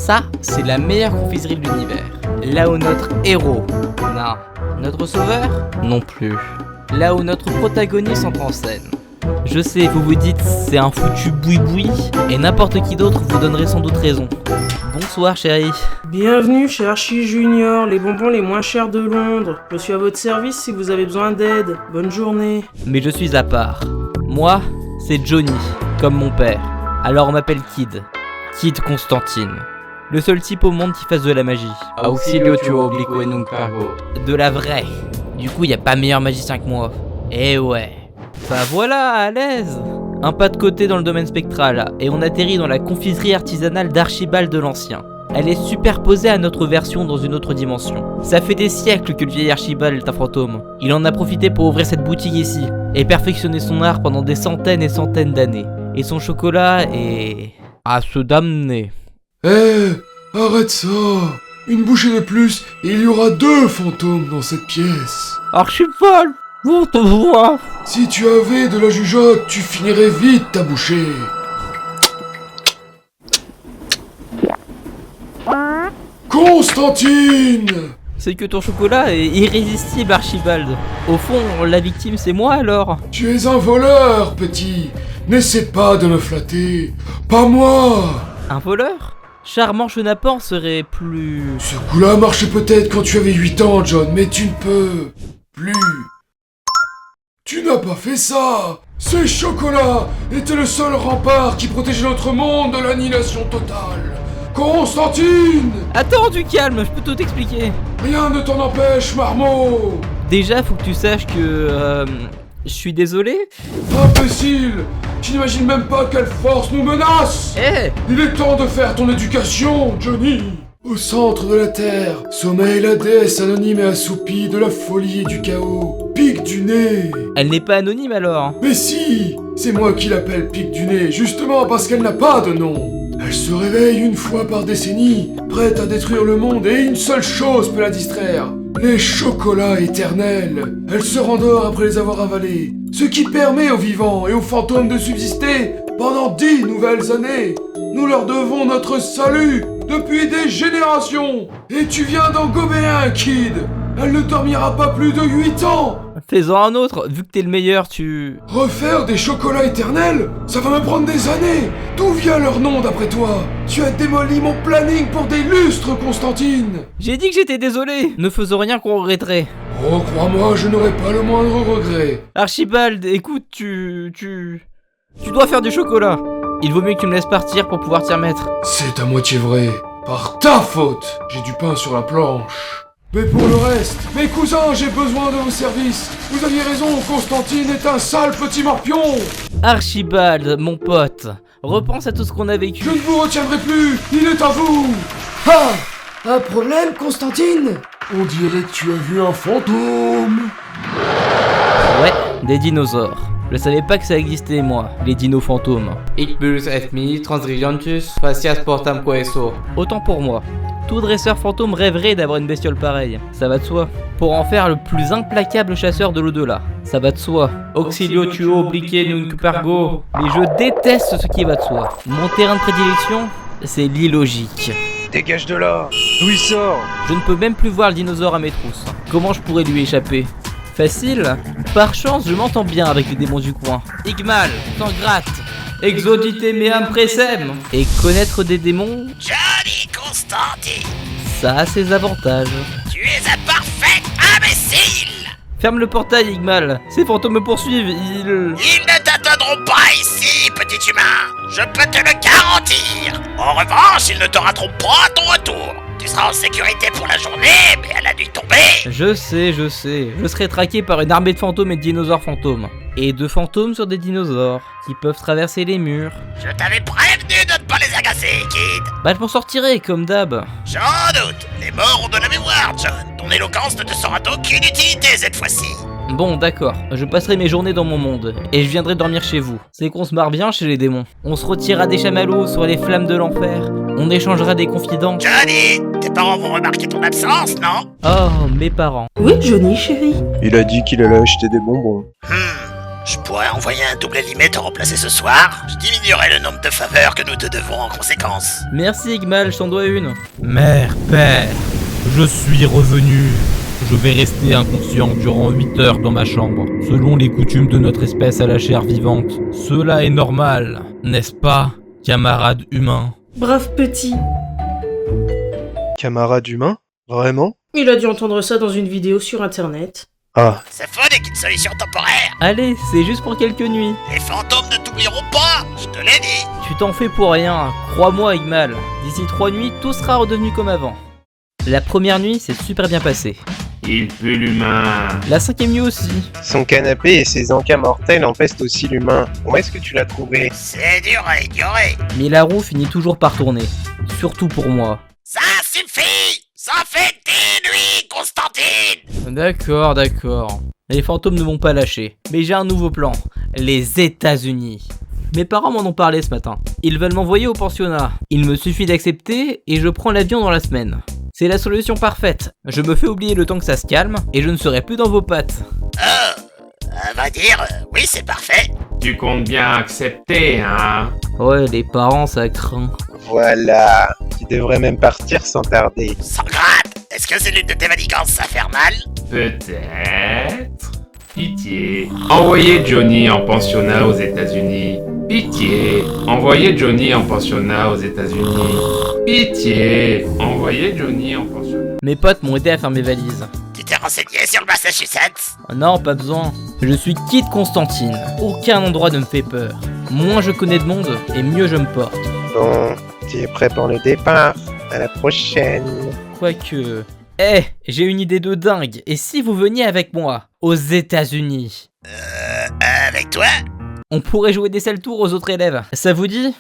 Ça, c'est la meilleure confiserie de l'univers. Là où notre héros, non, notre sauveur, non plus. Là où notre protagoniste entre en scène. Je sais, vous vous dites, c'est un foutu boui-boui, et n'importe qui d'autre vous donnerait sans doute raison. Bonsoir chérie. Bienvenue chez Archie Junior, les bonbons les moins chers de Londres. Je suis à votre service si vous avez besoin d'aide. Bonne journée. Mais je suis à part. Moi, c'est Johnny, comme mon père. Alors on m'appelle Kid. Kid Constantine. Le seul type au monde qui fasse de la magie. Auxilio tuo oblique nunc cargo. De la vraie. Du coup, y a pas meilleur magicien que moi. Eh ouais. Enfin voilà, à l'aise. Un pas de côté dans le domaine spectral, et on atterrit dans la confiserie artisanale d'Archibald de l'Ancien. Elle est superposée à notre version dans une autre dimension. Ça fait des siècles que le vieil Archibald est un fantôme. Il en a profité pour ouvrir cette boutique ici, et perfectionner son art pendant des centaines et centaines d'années. Et son chocolat est... à se damner. Arrête ça. Une bouchée de plus, et il y aura 2 fantômes dans cette pièce. Archibald, vous te vois. Si tu avais de la jugeote, tu finirais vite ta bouchée. Constantine! C'est que ton chocolat est irrésistible, Archibald. Au fond, la victime c'est moi alors. Tu es un voleur, petit. N'essaie pas de me flatter. Pas moi. Un voleur? Charmant chenapan serait plus... Ce coup-là marchait peut-être quand tu avais 8 ans, John, mais tu ne peux plus. Tu n'as pas fait ça. Ces chocolats étaient le seul rempart qui protégeait notre monde de l'annihilation totale. Constantine! Attends, du calme, je peux tout t'expliquer. Rien ne t'en empêche, marmot. Déjà, faut que tu saches que... je suis désolé. Imbécile! Tu n'imagines même pas quelle force nous menace! Il est temps de faire ton éducation, Johnny! Au centre de la Terre, sommeille la déesse anonyme et assoupie de la folie et du chaos, Pic du Nez! Elle n'est pas anonyme alors. Mais si! C'est moi qui l'appelle Pic du Nez, justement parce qu'elle n'a pas de nom! Elle se réveille une fois par décennie, prête à détruire le monde et une seule chose peut la distraire. Les chocolats éternels. Elle se rendort après les avoir avalés, ce qui permet aux vivants et aux fantômes de subsister pendant 10 nouvelles années. Nous leur devons notre salut depuis des générations. Et tu viens d'en gober un, Kid. Elle ne dormira pas plus de 8 ans. Fais-en un autre, vu que t'es le meilleur, tu... Refaire des chocolats éternels? Ça va me prendre des années. D'où vient leur nom d'après toi? Tu as démoli mon planning pour des lustres, Constantine. J'ai dit que j'étais désolé. Ne faisons rien qu'on regretterait. Oh, crois-moi, je n'aurai pas le moindre regret. Archibald, écoute, tu dois faire du chocolat. Il vaut mieux que tu me laisses partir pour pouvoir t'y remettre. C'est à moitié vrai. Par ta faute, j'ai du pain sur la planche. Mais pour le reste, mes cousins, j'ai besoin de vos services. Vous aviez raison, Constantine est un sale petit morpion. Archibald, mon pote, repense à tout ce qu'on a vécu. Je ne vous retiendrai plus, il est à vous. Ha! Un problème, Constantine? On dirait que tu as vu un fantôme. Ouais, des dinosaures. Je savais pas que ça existait, moi, les dinos fantômes. Icbulus et mi transrigentus facias portam queso. Autant pour moi. Tout dresseur fantôme rêverait d'avoir une bestiole pareille. Ça va de soi. Pour en faire le plus implacable chasseur de l'au-delà. Ça va de soi. Auxilio tuo oblique nunc cargo. Mais je déteste ce qui va de soi. Mon terrain de prédilection, c'est l'illogique. Dégage de là! D'où il sort? Je ne peux même plus voir le dinosaure à mes trousses. Comment je pourrais lui échapper? Facile. Par chance, je m'entends bien avec les démons du coin. Igmal, t'en gratte. Exodite meam presem. Et connaître des démons, Johnny Constantine, ça a ses avantages. tu es un parfait imbécile. Ferme le portail, Igmal. Ces fantômes me poursuivent, Ils ne t'atteindront pas ici, petit humain. Je peux te le garantir. En revanche, ils ne te rateront pas à ton retour. Tu seras en sécurité pour la journée, mais à la nuit tombée... Je sais. Je serai traqué par une armée de fantômes et de dinosaures fantômes. Et de fantômes sur des dinosaures, qui peuvent traverser les murs. Je t'avais prévenu de ne pas les agacer, Kid. Bah je m'en sortirai, comme d'hab. J'en doute. Les morts ont de la mémoire, John. Ton éloquence ne te sera d'aucune utilité cette fois-ci. Bon, d'accord, je passerai mes journées dans mon monde, et je viendrai dormir chez vous. C'est qu'on se marre bien chez les démons. On se retirera des chamallows sur les flammes de l'enfer. On échangera des confidents. Johnny, tes parents vont remarquer ton absence, non? Oh, mes parents. Oui, Johnny, chérie. Il a dit qu'il allait acheter des bonbons. Je pourrais envoyer un double limé te remplacer ce soir. Je diminuerai le nombre de faveurs que nous te devons en conséquence. Merci Igmal, je t'en dois une. Mère, père, je suis revenu. Je vais rester inconscient durant 8 heures dans ma chambre, selon les coutumes de notre espèce à la chair vivante. Cela est normal, n'est-ce pas, camarade humain? Brave petit. Camarade humain? Vraiment? Il a dû entendre ça dans une vidéo sur internet. Ah, C'est faux n'est qu'une solution temporaire. Allez, c'est juste pour quelques nuits. Les fantômes ne t'oublieront pas, je te l'ai dit. Tu t'en fais pour rien, crois-moi Igmal. D'ici 3 nuits, tout sera redevenu comme avant. La première nuit s'est super bien passée. Il pue l'humain. La 5e nuit aussi. Son canapé et ses encas mortels empestent aussi l'humain. Où est-ce que tu l'as trouvé? C'est dur à ignorer. Mais la roue finit toujours par tourner. Surtout pour moi. Ça suffit. Ça fait 10 nuits, Constantine. D'accord. Les fantômes ne m'ont pas lâché. Mais j'ai un nouveau plan. Les États-Unis. Mes parents m'en ont parlé ce matin. Ils veulent m'envoyer au pensionnat. Il me suffit d'accepter et je prends l'avion dans la semaine. C'est la solution parfaite. Je me fais oublier le temps que ça se calme et je ne serai plus dans vos pattes. À vrai dire, oui, c'est parfait. Tu comptes bien accepter, hein? Ouais, les parents, ça craint. Voilà. Tu devrais même partir sans tarder. Sans gratte, est-ce que c'est l'une de tes manigances infernales? Peut-être. Pitié. Envoyez Johnny en pensionnat aux États-Unis. Pitié. Envoyez Johnny en pensionnat aux États-Unis. Pitié. Envoyez Johnny en pensionnat. Mes potes m'ont aidé à faire mes valises. Tu t'es renseigné sur le Massachusetts? Non, pas besoin. Je suis Kid Constantine. Aucun endroit ne me fait peur. Moins je connais de monde et mieux je me porte. Bon, tu es prêt pour le départ. À la prochaine. Quoique... j'ai une idée de dingue. Et si vous veniez avec moi aux États-Unis? Avec toi? On pourrait jouer des sales tours aux autres élèves. Ça vous dit?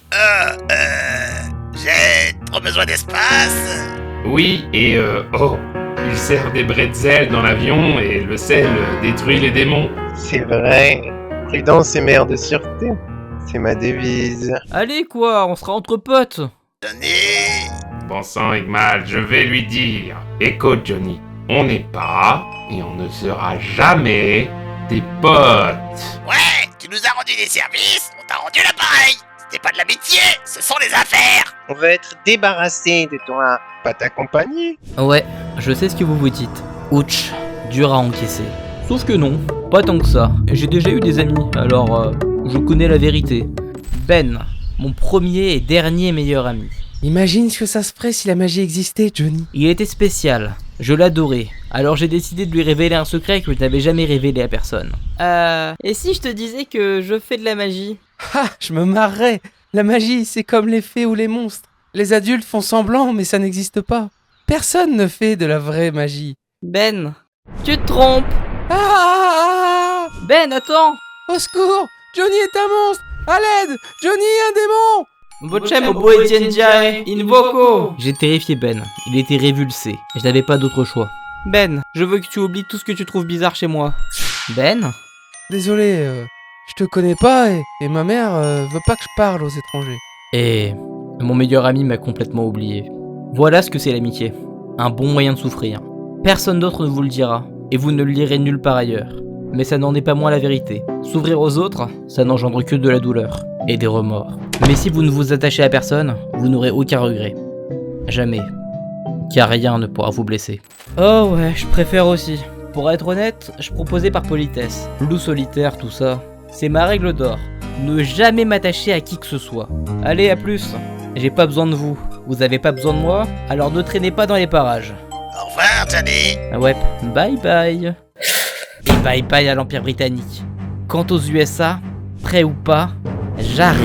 J'ai trop besoin d'espace. Oui, et ils servent des bretzels dans l'avion et le sel détruit les démons. C'est vrai. Prudence et mère de sûreté. C'est ma devise. Allez quoi, on sera entre potes. Johnny. Bon sang, Igmal, je vais lui dire. Écoute, Johnny, on n'est pas et on ne sera jamais des potes. Ouais, tu nous as rendu des services, on t'a rendu l'appareil. C'était pas de l'amitié, ce sont des affaires. On va être débarrassé de toi. Pas t'accompagner. Ouais, je sais ce que vous vous dites. Ouch, dur à encaisser. Sauf que non, pas tant que ça. J'ai déjà eu des amis, alors je connais la vérité. Ben, mon premier et dernier meilleur ami. Imagine ce que ça se ferait si la magie existait, Johnny. Il était spécial, je l'adorais. Alors j'ai décidé de lui révéler un secret que je n'avais jamais révélé à personne. Et si je te disais que je fais de la magie? Ah, je me marrerais. La magie, c'est comme les fées ou les monstres. Les adultes font semblant, mais ça n'existe pas. Personne ne fait de la vraie magie. Ben, tu te trompes. Ah! Ben, attends. Au secours! Johnny est un monstre! À l'aide! Johnny est un démon! Invoco. J'ai terrifié Ben, il était révulsé, je n'avais pas d'autre choix. Ben, je veux que tu oublies tout ce que tu trouves bizarre chez moi. Ben? Désolé, je te connais pas et ma mère veut pas que je parle aux étrangers. Et mon meilleur ami m'a complètement oublié. Voilà ce que c'est l'amitié. Un bon moyen de souffrir. Personne d'autre ne vous le dira, et vous ne le lirez nulle part ailleurs. Mais ça n'en est pas moins la vérité. S'ouvrir aux autres, ça n'engendre que de la douleur et des remords. Mais si vous ne vous attachez à personne, vous n'aurez aucun regret. Jamais. Car rien ne pourra vous blesser. Oh ouais, je préfère aussi. Pour être honnête, je proposais par politesse. Loup solitaire, tout ça. C'est ma règle d'or. Ne jamais m'attacher à qui que ce soit. Allez, à plus. J'ai pas besoin de vous. Vous avez pas besoin de moi, alors ne traînez pas dans les parages. Au revoir, Johnny. Ouais, bye bye. Et bye bye à l'Empire britannique. Quant aux USA, prêt ou pas, j'arrive.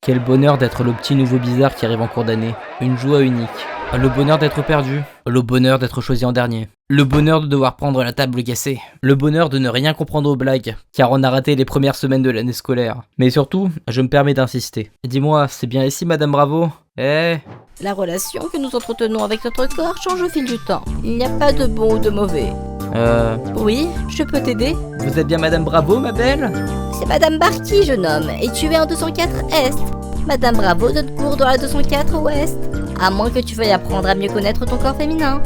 Quel bonheur d'être le petit nouveau bizarre qui arrive en cours d'année. Une joie unique. Le bonheur d'être perdu. Le bonheur d'être choisi en dernier. Le bonheur de devoir prendre la table cassée. Le bonheur de ne rien comprendre aux blagues, car on a raté les premières semaines de l'année scolaire. Mais surtout, je me permets d'insister. Dis-moi, c'est bien ici, Madame Bravo? La relation que nous entretenons avec notre corps change au fil du temps. Il n'y a pas de bon ou de mauvais. Oui, je peux t'aider? Vous êtes bien Madame Bravo, ma belle? C'est Madame Barky, jeune homme, et tu es en 204 Est. Madame Bravo donne cours dans la 204 Ouest. À moins que tu veuilles apprendre à mieux connaître ton corps féminin.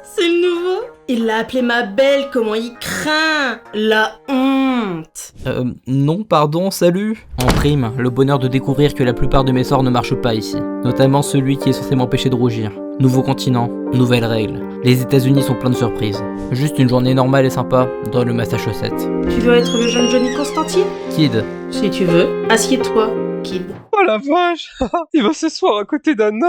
C'est le nouveau. Il l'a appelée ma belle, comment il craint! La honte! Non, pardon, salut. En prime, le bonheur de découvrir que la plupart de mes sorts ne marchent pas ici. Notamment celui qui est censé m'empêcher de rougir. Nouveau continent, nouvelles règles. Les États-Unis sont pleins de surprises. Juste une journée normale et sympa dans le Massachusetts. Tu veux être le jeune Johnny Constantine? Kid. Si tu veux, assieds-toi, Kid. Oh la vache! Il va s'asseoir à côté d'Anna.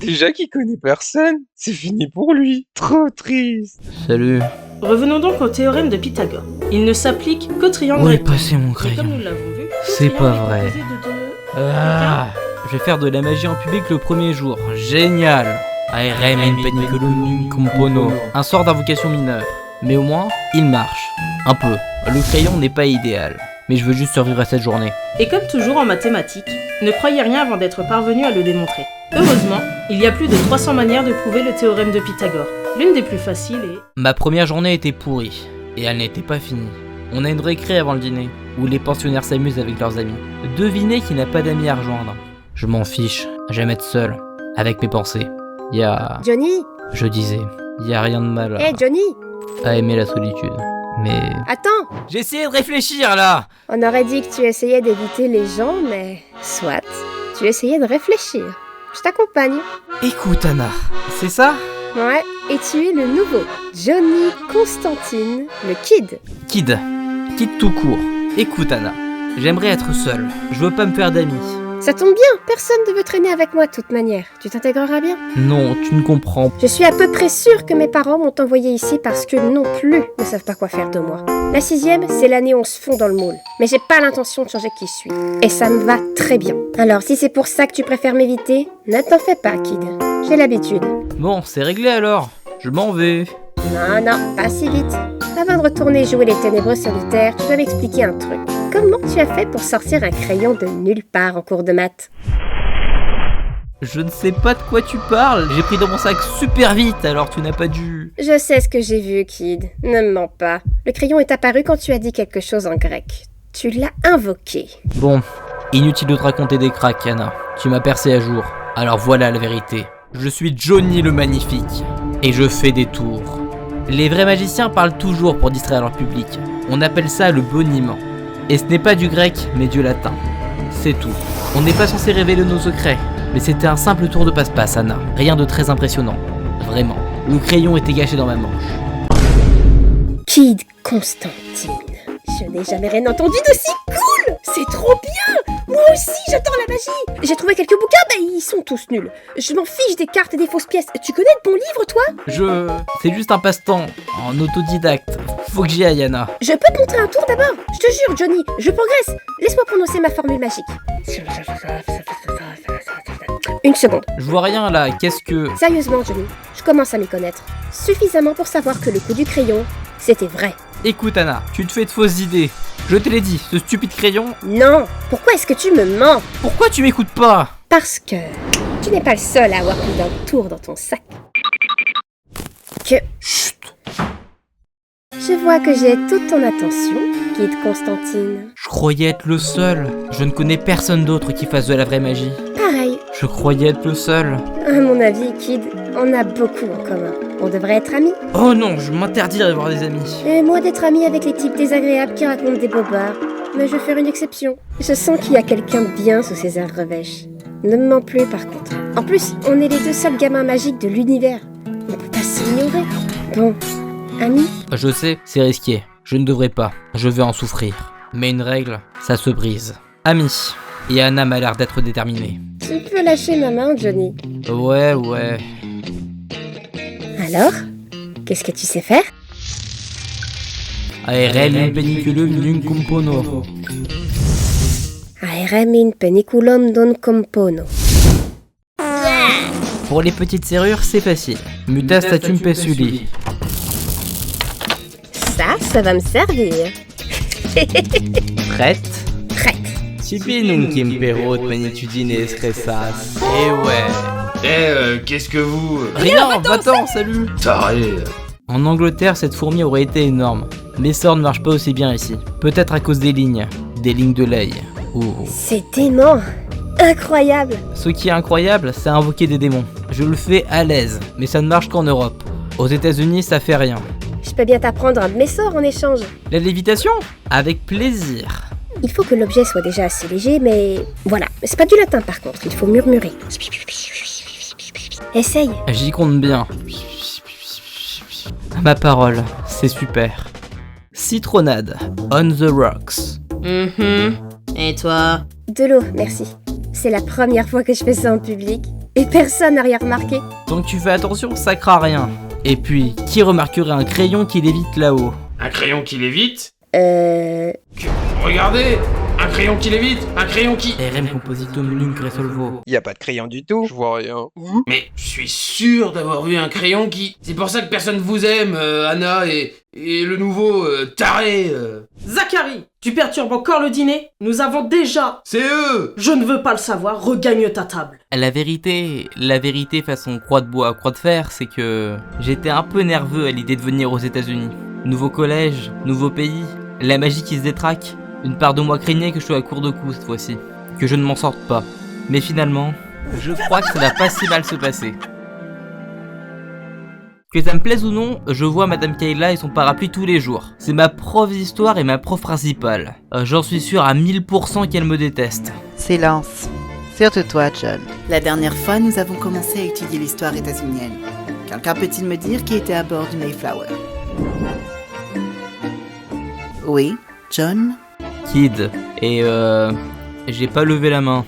Déjà qu'il connaît personne, c'est fini pour lui. Trop triste. Salut. Revenons donc au théorème de Pythagore. Il ne s'applique qu'au triangle. Où est passé mon Et crayon? comme nous l'avons vu, C'est pas vrai. composé de deux. Ah, je vais faire de la magie en public le premier jour. Génial. Aerem in peniculum compono. Un sort d'invocation mineure. Mais au moins, il marche. Un peu. Le crayon n'est pas idéal. Mais je veux juste survivre à cette journée. Et comme toujours en mathématiques, ne croyez rien avant d'être parvenu à le démontrer. Heureusement, il y a plus de 300 manières de prouver le théorème de Pythagore. L'une des plus faciles est... Ma première journée était pourrie. Et elle n'était pas finie. On a une récré avant le dîner, où les pensionnaires s'amusent avec leurs amis. Devinez qui n'a pas d'amis à rejoindre. Je m'en fiche, j'aime être seul, avec mes pensées. Johnny? Je disais, y a rien de mal Hé Johnny? à aimer la solitude. Mais... Attends! J'ai essayé de réfléchir là. On aurait dit que tu essayais d'éviter les gens, mais... Soit. Tu essayais de réfléchir. Je t'accompagne. Écoute Anna, c'est ça? Ouais, et tu es le nouveau Johnny Constantine, le Kid. Kid tout court. Écoute Anna, j'aimerais être seul. Je veux pas me faire d'amis. Ça tombe bien, personne ne veut traîner avec moi de toute manière. Tu t'intégreras bien? Non, tu ne comprends. Je suis à peu près sûre que mes parents m'ont envoyé ici parce que non plus ne savent pas quoi faire de moi. La 6e, c'est l'année où on se fond dans le moule. Mais j'ai pas l'intention de changer qui je suis. Et ça me va très bien. Alors si c'est pour ça que tu préfères m'éviter, ne t'en fais pas, Kid. J'ai l'habitude. Bon, c'est réglé alors. Je m'en vais. Non, pas si vite. Avant de retourner jouer les ténébreux solitaires, tu dois m'expliquer un truc. Comment tu as fait pour sortir un crayon de nulle part en cours de maths? Je ne sais pas de quoi tu parles. J'ai pris dans mon sac super vite, alors tu n'as pas dû... Je sais ce que j'ai vu, Kid. Ne me mens pas. Le crayon est apparu quand tu as dit quelque chose en grec. Tu l'as invoqué. Bon, inutile de te raconter des cracks, Anna. Tu m'as percé à jour. Alors voilà la vérité. Je suis Johnny le Magnifique. Et je fais des tours. Les vrais magiciens parlent toujours pour distraire leur public. On appelle ça le boniment. Et ce n'est pas du grec, mais du latin. C'est tout. On n'est pas censé révéler nos secrets. Mais c'était un simple tour de passe-passe, Anna. Rien de très impressionnant. Vraiment. Le crayon était gâché dans ma manche. Kid Constantine. Je n'ai jamais rien entendu d'aussi cool! C'est trop bien! Moi aussi, j'adore la magie! J'ai trouvé quelques bouquins, mais ils sont tous nuls. Je m'en fiche des cartes et des fausses pièces. Tu connais de bons livres, toi? C'est juste un passe-temps. En autodidacte. Faut que j'y aille, Anna. Je peux te montrer un tour d'abord? Je te jure, Johnny, je progresse. Laisse-moi prononcer ma formule magique. Une seconde. Je vois rien là, qu'est-ce que... Sérieusement, Johnny, je commence à m'y connaître. Suffisamment pour savoir que le coup du crayon, c'était vrai. Écoute Anna, tu te fais de fausses idées. Je te l'ai dit, ce stupide crayon... Non! Pourquoi est-ce que tu me mens? Pourquoi tu m'écoutes pas? Parce que tu n'es pas le seul à avoir pris d'un tour dans ton sac. Chut! Je vois que j'ai toute ton attention, Kid Constantine. Je croyais être le seul. Je ne connais personne d'autre qui fasse de la vraie magie. Pareil. Je croyais être le seul. À mon avis, Kid, on a beaucoup en commun. On devrait être amis. Oh non, je m'interdis d'avoir des amis. Et moi d'être ami avec les types désagréables qui racontent des bobards. Mais je vais faire une exception. Je sens qu'il y a quelqu'un de bien sous ces airs revêches. Ne me mens plus par contre. En plus, on est les deux seuls gamins magiques de l'univers. On peut pas s'ignorer. Bon, amis? Je sais, c'est risqué. Je ne devrais pas. Je vais en souffrir. Mais une règle, ça se brise. Amis. Et Anna m'a l'air d'être déterminée. Tu peux lâcher ma main, Johnny. Ouais. Alors? Qu'est-ce que tu sais faire? Aerem in peniculum non compono. Aerem in peniculum non compono. Pour les petites serrures, c'est facile. Muta statum pessuli. Ça va me servir. Prête? Prête. Subinum quimperot magnitudine escressas. Ouais. Qu'est-ce que vous... Rien, va-t'en, salut. Taré. En Angleterre, cette fourmi aurait été énorme. Mes sorts ne marchent pas aussi bien ici. Peut-être à cause des lignes de l'œil. C'est dément. Incroyable. Ce qui est incroyable, c'est invoquer des démons. Je le fais à l'aise, mais ça ne marche qu'en Europe. Aux États-Unis, ça fait rien. Je peux bien t'apprendre un de mes sorts en échange. La lévitation? Avec plaisir. Il faut que l'objet soit déjà assez léger, mais voilà. C'est pas du latin par contre, il faut murmurer. Essaye. J'y compte bien. Ma parole, c'est super. Citronnade, on the rocks. Et toi? De l'eau, merci. C'est la première fois que je fais ça en public, et personne n'a rien remarqué. Donc tu fais attention, ça craint rien. Et puis, qui remarquerait un crayon qui lévite là-haut? Un crayon qui lévite? Regardez! Un crayon qui lévite! Un crayon qui... RM compositum nunc resolvo. Y a pas de crayon du tout. Je vois rien. Mais je suis sûr d'avoir vu un crayon qui... C'est pour ça que personne vous aime, Anna et le nouveau taré. Zachary, tu perturbes encore le dîner? Nous avons déjà... C'est eux! Je ne veux pas le savoir, regagne ta table. La vérité façon croix de bois, croix de fer, c'est que j'étais un peu nerveux à l'idée de venir aux États-Unis. Nouveau collège, nouveau pays, la magie qui se détraque. Une part de moi craignait que je sois à court de coups cette fois-ci, que je ne m'en sorte pas. Mais finalement, je crois que ça va pas si mal se passer. Que ça me plaise ou non, je vois Madame Kayla et son parapluie tous les jours. C'est ma prof d'histoire et ma prof principale. J'en suis sûr à 1000% qu'elle me déteste. Silence. Surtout toi, John. La dernière fois, nous avons commencé à étudier l'histoire états-unienne. Quelqu'un peut-il me dire qui était à bord du Mayflower? Oui, John? Kid, et j'ai pas levé la main.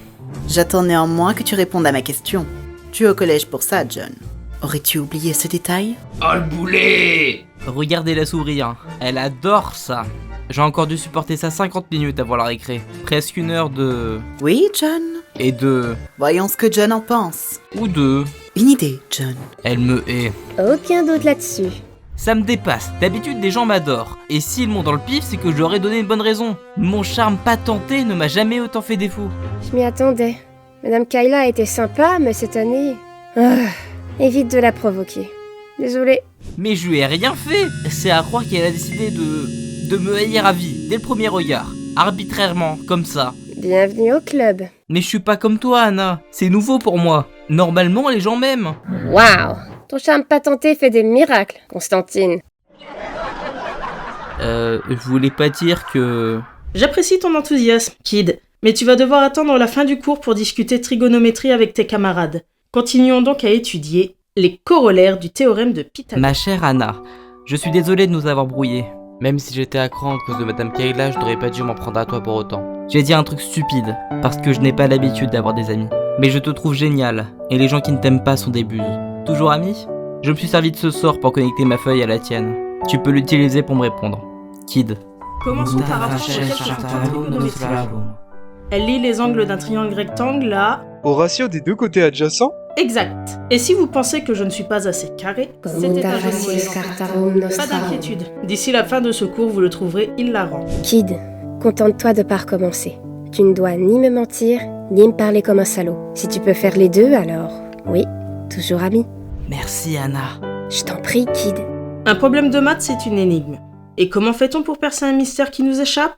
J'attends néanmoins que tu répondes à ma question. Tu es au collège pour ça, John. Aurais-tu oublié ce détail? Oh le boulet! Regardez-la sourire, elle adore ça. J'ai encore dû supporter ça 50 minutes avant la récré. Presque une heure de... Oui, John? Et de... Voyons ce que John en pense. Ou de... Une idée, John. Elle me hait. Aucun doute là-dessus. Ça me dépasse, d'habitude des gens m'adorent. Et s'ils m'ont dans le pif, c'est que je leur ai donné une bonne raison. Mon charme patenté ne m'a jamais autant fait défaut. Je m'y attendais. Madame Kayla a été sympa, mais cette année... évite de la provoquer. Désolée. Mais je lui ai rien fait. C'est à croire qu'elle a décidé de me haïr à vie, dès le premier regard. Arbitrairement, comme ça. Bienvenue au club. Mais je suis pas comme toi, Anna. C'est nouveau pour moi. Normalement, les gens m'aiment. Waouh! Ton charme patenté fait des miracles, Constantine. Je voulais pas dire que... J'apprécie ton enthousiasme, Kid, mais tu vas devoir attendre la fin du cours pour discuter trigonométrie avec tes camarades. Continuons donc à étudier les corollaires du théorème de Pythagore. Ma chère Anna, je suis désolé de nous avoir brouillés. Même si j'étais à cran à cause de Madame Kayla, je n'aurais pas dû m'en prendre à toi pour autant. J'ai dit un truc stupide, parce que je n'ai pas l'habitude d'avoir des amis. Mais je te trouve génial, et les gens qui ne t'aiment pas sont des buses. Toujours amis? Je me suis servi de ce sort pour connecter ma feuille à la tienne. Tu peux l'utiliser pour me répondre. Kid. Commençons par apprendre quelques trigonométries. Elle lit les angles d'un triangle rectangle là. Au ratio des deux côtés adjacents? Exact. Et si vous pensez que je ne suis pas assez carré, c'était un jeu de mots. Pas d'inquiétude. D'ici la fin de ce cours, vous le trouverez hilarant. Kid, contente-toi de pas recommencer. Tu ne dois ni me mentir, ni me parler comme un salaud. Si tu peux faire les deux, alors oui, toujours ami. Merci Anna. Je t'en prie, Kid. Un problème de maths, c'est une énigme. Et comment fait-on pour percer un mystère qui nous échappe?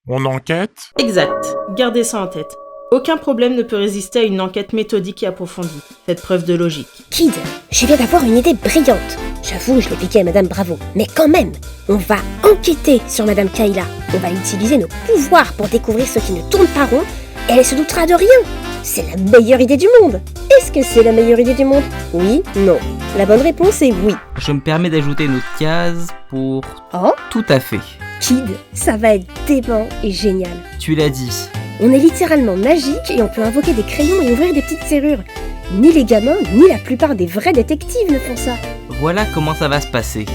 On enquête? Exact. Gardez ça en tête. Aucun problème ne peut résister à une enquête méthodique et approfondie. Faites preuve de logique. Kid, je viens d'avoir une idée brillante. J'avoue, je l'ai piquée à Madame Bravo. Mais quand même, on va enquêter sur Madame Kayla. On va utiliser nos pouvoirs pour découvrir ce qui ne tourne pas rond. Et elle se doutera de rien. C'est la meilleure idée du monde. Est-ce que c'est la meilleure idée du monde? Oui, non. La bonne réponse est oui. Je me permets d'ajouter une autre case pour... Oh? Tout à fait. Kid, ça va être dément et génial. Tu l'as dit. On est littéralement magique et on peut invoquer des crayons et ouvrir des petites serrures. Ni les gamins, ni la plupart des vrais détectives ne font ça. Voilà comment ça va se passer.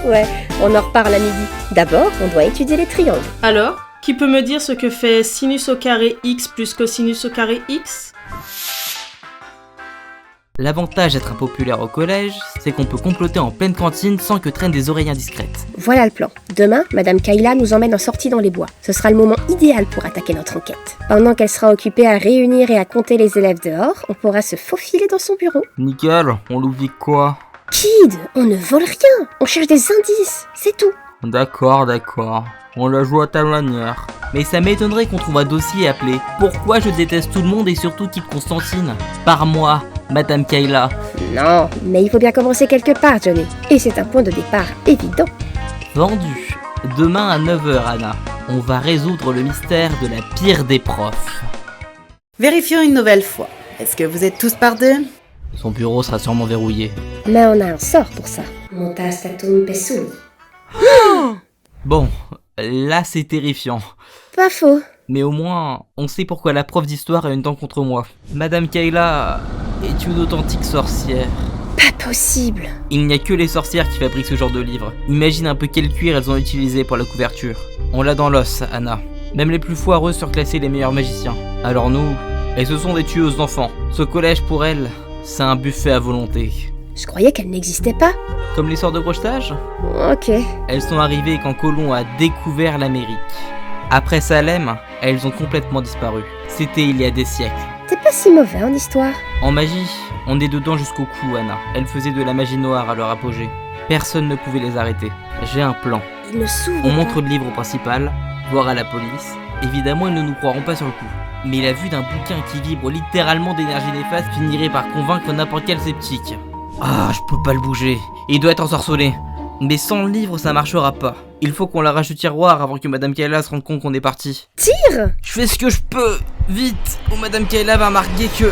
Ouais, on en reparle à midi. D'abord, on doit étudier les triangles. Alors, qui peut me dire ce que fait sinus au carré x plus cosinus au carré x? L'avantage d'être impopulaire au collège, c'est qu'on peut comploter en pleine cantine sans que traînent des oreilles indiscrètes. Voilà le plan. Demain, Madame Kayla nous emmène en sortie dans les bois. Ce sera le moment idéal pour attaquer notre enquête. Pendant qu'elle sera occupée à réunir et à compter les élèves dehors, on pourra se faufiler dans son bureau. Nickel, on l'oublie quoi? Kid, on ne vole rien. On cherche des indices, c'est tout. D'accord. On la joue à ta manière. Mais ça m'étonnerait qu'on trouve un dossier appelé « Pourquoi je déteste tout le monde et surtout Kid Constantine ?» Par moi, Madame Kayla. Non, mais il faut bien commencer quelque part, Johnny. Et c'est un point de départ évident. Vendu. Demain à 9h, Anna. On va résoudre le mystère de la pire des profs. Vérifions une nouvelle fois. Est-ce que vous êtes tous par deux? Son bureau sera sûrement verrouillé. Mais on a un sort pour ça. Monta statum pessuli. Bon, là c'est terrifiant. Pas faux. Mais au moins, on sait pourquoi la prof d'histoire a une dent contre moi. Madame Kayla est une authentique sorcière. Pas possible. Il n'y a que les sorcières qui fabriquent ce genre de livre. Imagine un peu quel cuir elles ont utilisé pour la couverture. On l'a dans l'os, Anna. Même les plus foireux surclassaient les meilleurs magiciens. Alors nous, et ce sont des tueuses d'enfants. Ce collège pour elles, c'est un buffet à volonté. Je croyais qu'elle n'existait pas. Comme les sorts de crochetage ? Ok. Elles sont arrivées quand Colomb a découvert l'Amérique. Après Salem, elles ont complètement disparu. C'était il y a des siècles. T'es pas si mauvais en histoire. En magie, on est dedans jusqu'au cou, Anna. Elles faisaient de la magie noire à leur apogée. Personne ne pouvait les arrêter. J'ai un plan. Il ne s'ouvre On pas. montre le livre au principal, voire à la police. Évidemment, ils ne nous croiront pas sur le coup. Mais la vue d'un bouquin qui vibre littéralement d'énergie néfaste finirait par convaincre n'importe quel sceptique. Ah, je peux pas le bouger. Il doit être ensorcelé. Mais sans le livre, ça marchera pas. Il faut qu'on l'arrache du tiroir avant que Madame Kayla se rende compte qu'on est parti. Tire! Je fais ce que je peux. Vite, ou Madame Kayla va remarquer que...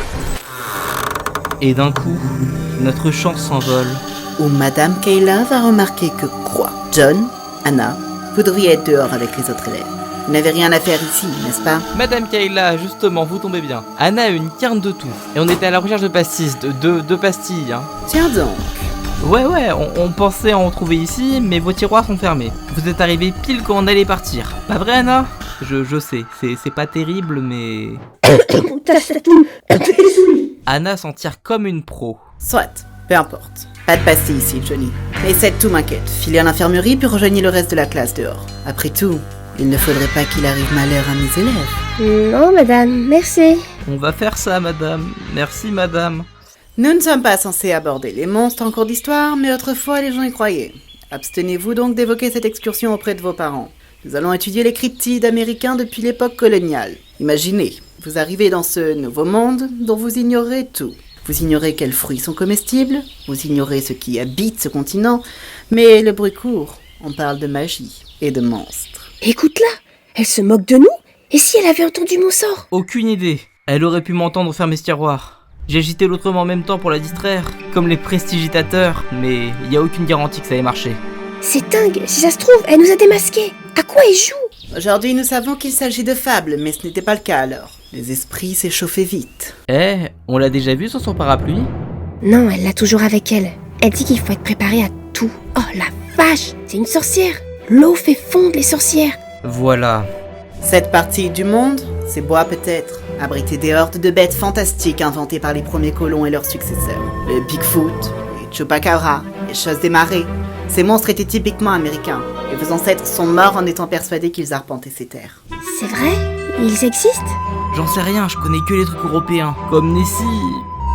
Et d'un coup, notre chance s'envole. Ou Madame Kayla va remarquer que quoi? John, Anna, vous devriez être dehors avec les autres élèves. Vous n'avez rien à faire ici, n'est-ce pas? Madame Kayla, justement, vous tombez bien. Anna a une quinte de tout. Et on était à la recherche de pastilles, de pastilles, hein. Tiens donc. Ouais, on pensait en trouver ici, mais vos tiroirs sont fermés. Vous êtes arrivés pile quand on allait partir. Pas vrai, Anna? Je sais, c'est pas terrible, mais... Anna s'en tire comme une pro. Soit, peu importe. Pas de pastilles ici, Johnny. Mais cette tout m'inquiète. Filez à l'infirmerie puis rejoignez le reste de la classe dehors. Après tout, il ne faudrait pas qu'il arrive malheur à mes élèves. Non, madame, merci. On va faire ça, madame. Merci, madame. Nous ne sommes pas censés aborder les monstres en cours d'histoire, mais autrefois les gens y croyaient. Abstenez-vous donc d'évoquer cette excursion auprès de vos parents. Nous allons étudier les cryptides américains depuis l'époque coloniale. Imaginez, vous arrivez dans ce nouveau monde dont vous ignorez tout. Vous ignorez quels fruits sont comestibles, vous ignorez ce qui habite ce continent, mais le bruit court, on parle de magie et de monstres. Écoute-la, elle se moque de nous. Et si elle avait entendu mon sort? Aucune idée. Elle aurait pu m'entendre fermer ce tiroir. J'ai agité l'autre main en même temps pour la distraire, comme les prestigitateurs, mais il y a aucune garantie que ça ait marché. C'est dingue, si ça se trouve, elle nous a démasqués. À quoi elle joue? Aujourd'hui, nous savons qu'il s'agit de fables, mais ce n'était pas le cas alors. Les esprits s'échauffaient vite. On l'a déjà vu sur son parapluie? Non, elle l'a toujours avec elle. Elle dit qu'il faut être préparé à tout. Oh la vache, c'est une sorcière. L'eau fait fondre les sorcières. Voilà. Cette partie du monde, ces bois peut-être, abritaient des hordes de bêtes fantastiques inventées par les premiers colons et leurs successeurs. Le Bigfoot, les Chupacabra, les choses des marais. Ces monstres étaient typiquement américains, et vos ancêtres sont morts en étant persuadés qu'ils arpentaient ces terres. C'est vrai? Ils existent? J'en sais rien, je connais que les trucs européens, comme Nessie.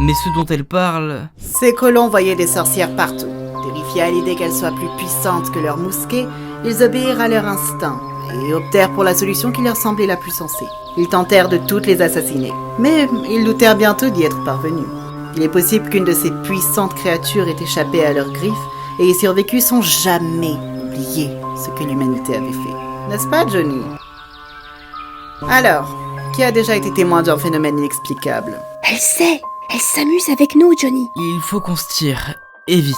Mais ceux dont elle parle... Ces colons voyaient des sorcières partout. Terrifiés à l'idée qu'elles soient plus puissantes que leurs mousquets, ils obéirent à leur instinct et optèrent pour la solution qui leur semblait la plus sensée. Ils tentèrent de toutes les assassiner, mais ils doutèrent bientôt d'y être parvenus. Il est possible qu'une de ces puissantes créatures ait échappé à leurs griffes et ait survécu sans jamais oublier ce que l'humanité avait fait. N'est-ce pas, Johnny? Alors, qui a déjà été témoin d'un phénomène inexplicable? Elle sait. Elle s'amuse avec nous, Johnny. Il faut qu'on se tire. Et vite.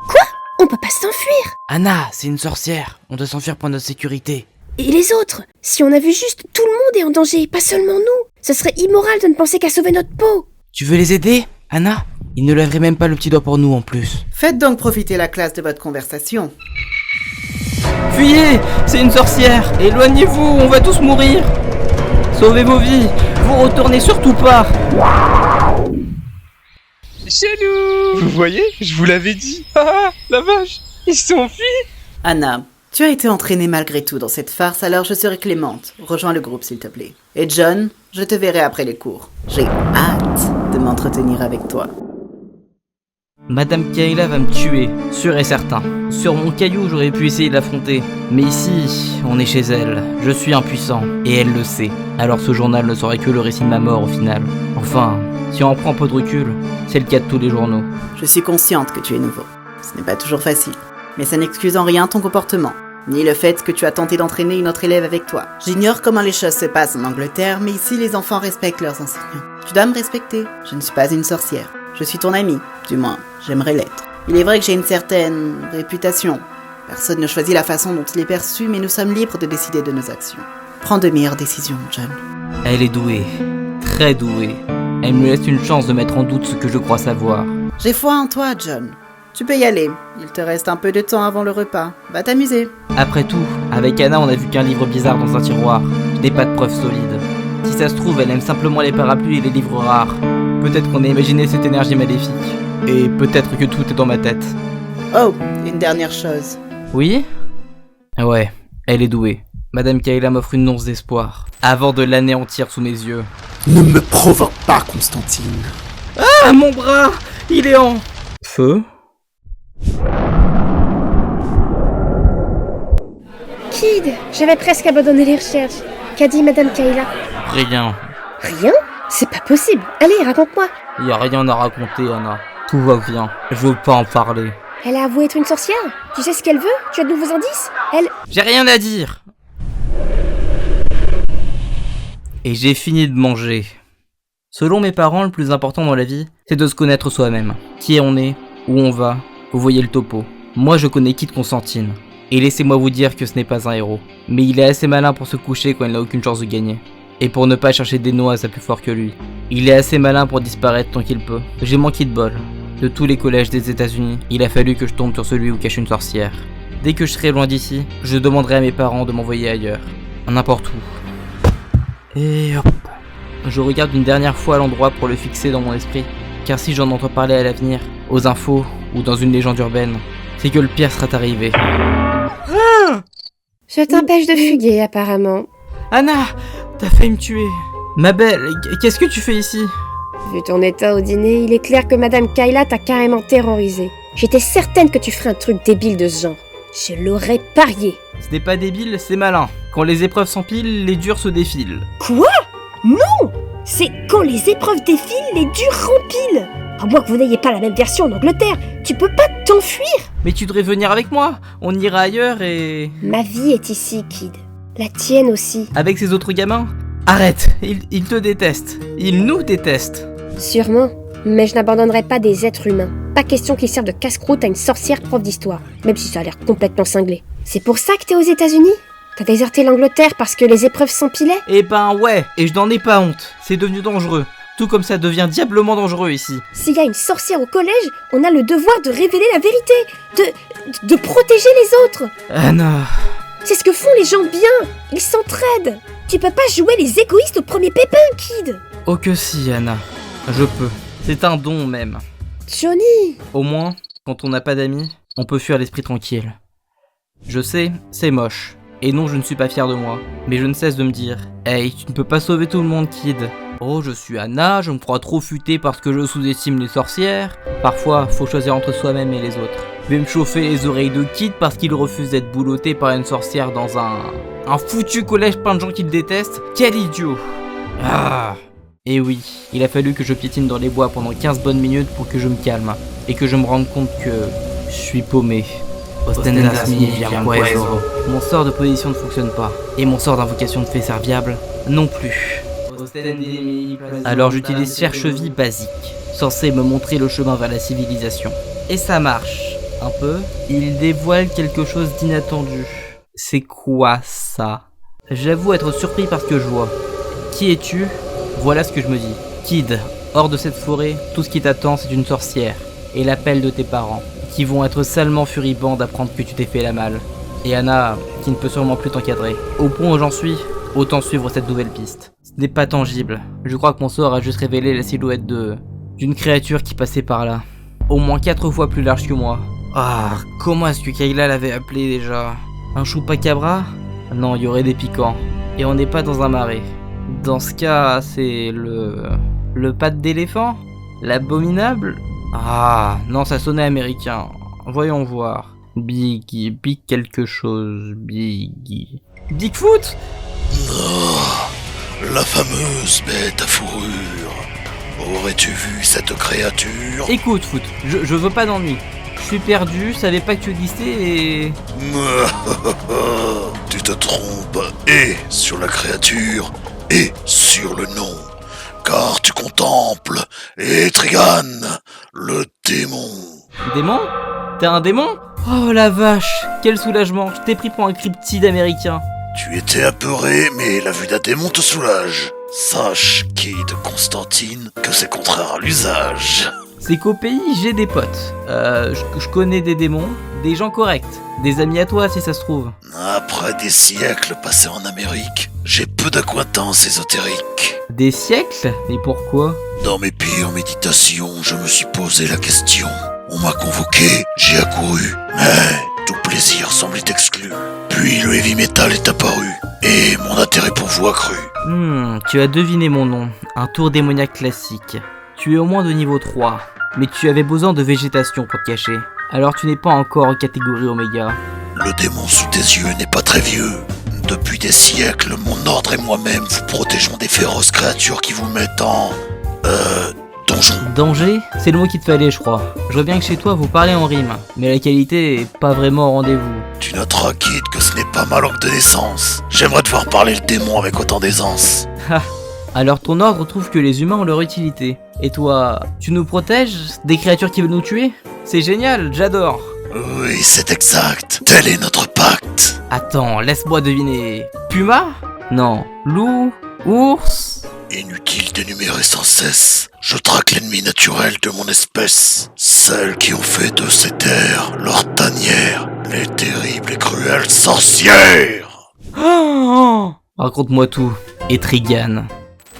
Quoi? On peut pas s'enfuir. Anna, c'est une sorcière. On doit s'enfuir pour notre sécurité. Et les autres? Si on a vu juste, tout le monde est en danger, pas seulement nous. Ce serait immoral de ne penser qu'à sauver notre peau. Tu veux les aider, Anna? Ils ne lèveraient même pas le petit doigt pour nous en plus. Faites donc profiter la classe de votre conversation. Fuyez! C'est une sorcière! Éloignez-vous, on va tous mourir! Sauvez vos vies! Vous retournez surtout pas! Chelou! Vous voyez? Je vous l'avais dit! Ah, la vache! Ils se sont enfuis! Anna, tu as été entraînée malgré tout dans cette farce, alors je serai clémente. Rejoins le groupe, s'il te plaît. Et John, je te verrai après les cours. J'ai hâte de m'entretenir avec toi. Madame Kayla va me tuer, sûr et certain. Sur mon caillou, j'aurais pu essayer de l'affronter. Mais ici, on est chez elle. Je suis impuissant, et elle le sait. Alors ce journal ne serait que le récit de ma mort au final. Enfin, Si on prend un peu de recul, c'est le cas de tous les journaux. Je suis consciente que tu es nouveau. Ce n'est pas toujours facile. Mais ça n'excuse en rien ton comportement, ni le fait que tu as tenté d'entraîner une autre élève avec toi. J'ignore comment les choses se passent en Angleterre, mais ici les enfants respectent leurs enseignants. Tu dois me respecter. Je ne suis pas une sorcière. Je suis ton amie. Du moins, j'aimerais l'être. Il est vrai que j'ai une certaine réputation. Personne ne choisit la façon dont il est perçu, mais nous sommes libres de décider de nos actions. Prends de meilleures décisions, John. Elle est douée. Très douée. Elle me laisse une chance de mettre en doute ce que je crois savoir. J'ai foi en toi, John. Tu peux y aller. Il te reste un peu de temps avant le repas. Va t'amuser. Après tout, avec Anna, on a vu qu'un livre bizarre dans un tiroir. Je n'ai pas de preuves solides. Si ça se trouve, elle aime simplement les parapluies et les livres rares. Peut-être qu'on a imaginé cette énergie maléfique. Et peut-être que tout est dans ma tête. Oh, une dernière chose. Oui ? Ouais, elle est douée. Madame Kayla m'offre une once d'espoir, avant de l'anéantir sous mes yeux. Ne me provoque pas, Constantine. Ah, mon bras ! Il est en... feu ? Kid, j'avais presque abandonné les recherches. Qu'a dit Madame Kayla? Rien. Rien? C'est pas possible. Allez, raconte-moi. Y a rien à raconter, Anna. Tout va bien. Je veux pas en parler. Elle a avoué être une sorcière? Tu sais ce qu'elle veut? Tu as de nouveaux indices? Elle... J'ai rien à dire. Et j'ai fini de manger. Selon mes parents, le plus important dans la vie, c'est de se connaître soi-même. Qui on est, où on va, vous voyez le topo. Moi je connais Kid Constantine. Et laissez-moi vous dire que ce n'est pas un héros. Mais il est assez malin pour se coucher quand il n'a aucune chance de gagner. Et pour ne pas chercher des noix à plus fort que lui. Il est assez malin pour disparaître tant qu'il peut. J'ai manqué de bol. De tous les collèges des États-Unis, il a fallu que je tombe sur celui où cache une sorcière. Dès que je serai loin d'ici, je demanderai à mes parents de m'envoyer ailleurs. N'importe où. Et hop. Je regarde une dernière fois l'endroit pour le fixer dans mon esprit. Car si j'en entends parler à l'avenir, aux infos ou dans une légende urbaine, c'est que le pire sera arrivé. Je t'empêche de fuguer, apparemment. Anna, t'as failli me tuer. Ma belle, qu'est-ce que tu fais ici? Vu ton état au dîner, il est clair que Madame Kayla t'a carrément terrorisé. J'étais certaine que tu ferais un truc débile de ce genre. Je l'aurais parié. Ce n'est pas débile, c'est malin. Quand les épreuves s'empilent, les durs se défilent. Quoi? Non! C'est quand les épreuves défilent, les durs rempilent. À moins que vous n'ayez pas la même version en Angleterre, tu peux pas t'enfuir. Mais tu devrais venir avec moi. On ira ailleurs et... Ma vie est ici, Kid. La tienne aussi. Avec ces autres gamins? Arrête, ils te détestent. Ils nous détestent. Sûrement, mais je n'abandonnerai pas des êtres humains. Pas question qu'ils servent de casse-croûte à une sorcière prof d'histoire, même si ça a l'air complètement cinglé. C'est pour ça que t'es aux États-Unis? T'as déserté l'Angleterre parce que les épreuves s'empilaient? Eh ben ouais, et je n'en ai pas honte. C'est devenu dangereux. Tout comme ça devient diablement dangereux ici. S'il y a une sorcière au collège, on a le devoir de révéler la vérité, de protéger les autres. Anna... C'est ce que font les gens bien. Ils s'entraident. Tu peux pas jouer les égoïstes au premier pépin, Kid. Oh que si, Anna. Je peux. C'est un don même. Johnny. Au moins, quand on n'a pas d'amis, on peut fuir l'esprit tranquille. Je sais, c'est moche. Et non, je ne suis pas fier de moi. Mais je ne cesse de me dire, hey, tu ne peux pas sauver tout le monde, Kid. Oh, je suis Anna, je me crois trop futé parce que je sous-estime les sorcières. Parfois, faut choisir entre soi-même et les autres. Je vais me chauffer les oreilles de Kid parce qu'il refuse d'être boulotté par une sorcière dans un foutu collège plein de gens qui le détestent. Quel idiot. Ah. Et oui, il a fallu que je piétine dans les bois pendant 15 bonnes minutes pour que je me calme. Et que je me rende compte que je suis paumé. Mon sort de position ne fonctionne pas. Et mon sort d'invocation de fait serviable non plus. Alors j'utilise cherche-vie basique, censé me montrer le chemin vers la civilisation. Et ça marche. Un peu. Il dévoile quelque chose d'inattendu. C'est quoi ça? J'avoue être surpris par ce que je vois. Qui es-tu? Voilà ce que je me dis. Kid, hors de cette forêt, tout ce qui t'attend c'est une sorcière. Et l'appel de tes parents, qui vont être salement furibonds d'apprendre que tu t'es fait la malle. Et Anna, qui ne peut sûrement plus t'encadrer. Au point où j'en suis, autant suivre cette nouvelle piste. Ce n'est pas tangible. Je crois que mon sort a juste révélé la silhouette d'une créature qui passait par là. Au moins 4 fois plus large que moi. Ah, comment est-ce que Kayla l'avait appelé déjà? Un chupacabra? Non, il y aurait des piquants. Et on n'est pas dans un marais. Dans ce cas, c'est le pâte d'éléphant? L'abominable? Ah, non, ça sonnait américain. Voyons voir. Biggie, Big quelque chose, Biggie. Bigfoot? Non, la fameuse bête à fourrure. Aurais-tu vu cette créature? Écoute, Foot, je veux pas d'ennui. Je suis perdu, je savais pas que tu existais et... Tu te trompes et sur la créature et sur le nom. Car tu contemples Etrigan, le démon. Démon? T'es un démon? Oh la vache, quel soulagement, je t'ai pris pour un cryptide américain. Tu étais apeuré, mais la vue d'un démon te soulage. Sache, Kid Constantine, que c'est contraire à l'usage. C'est qu'au pays, j'ai des potes. Je connais des démons, des gens corrects, des amis à toi si ça se trouve. Après des siècles passés en Amérique, j'ai peu d'acquaintances ésotériques. Des siècles? Mais pourquoi? Dans mes pires méditations, je me suis posé la question. On m'a convoqué, j'ai accouru, mais tout plaisir semblait exclu. Puis le heavy metal est apparu, et mon intérêt pour vous a cru. Tu as deviné mon nom, un tour démoniaque classique. Tu es au moins de niveau 3, mais tu avais besoin de végétation pour te cacher. Alors tu n'es pas encore en catégorie Oméga. Le démon sous tes yeux n'est pas très vieux. Depuis des siècles, mon ordre et moi-même vous protégeons des féroces créatures qui vous mettent en... donjon. Danger? C'est le mot qu'il te fallait, je crois. Je vois bien que chez toi vous parlez en rime, mais la qualité est pas vraiment au rendez-vous. Tu noteras, Kid, que ce n'est pas ma langue de naissance. J'aimerais te voir parler le démon avec autant d'aisance. Alors ton ordre trouve que les humains ont leur utilité. Et toi, tu nous protèges des créatures qui veulent nous tuer? C'est génial, j'adore. Oui, c'est exact. Tel est notre pacte. Attends, laisse-moi deviner. Puma? Non. Loup? Ours? Inutile d'énumérer sans cesse. Je traque l'ennemi naturel de mon espèce. Celles qui ont fait de ces terres leur tanière. Les terribles et cruelles sorcières. Raconte-moi tout. Etrigan.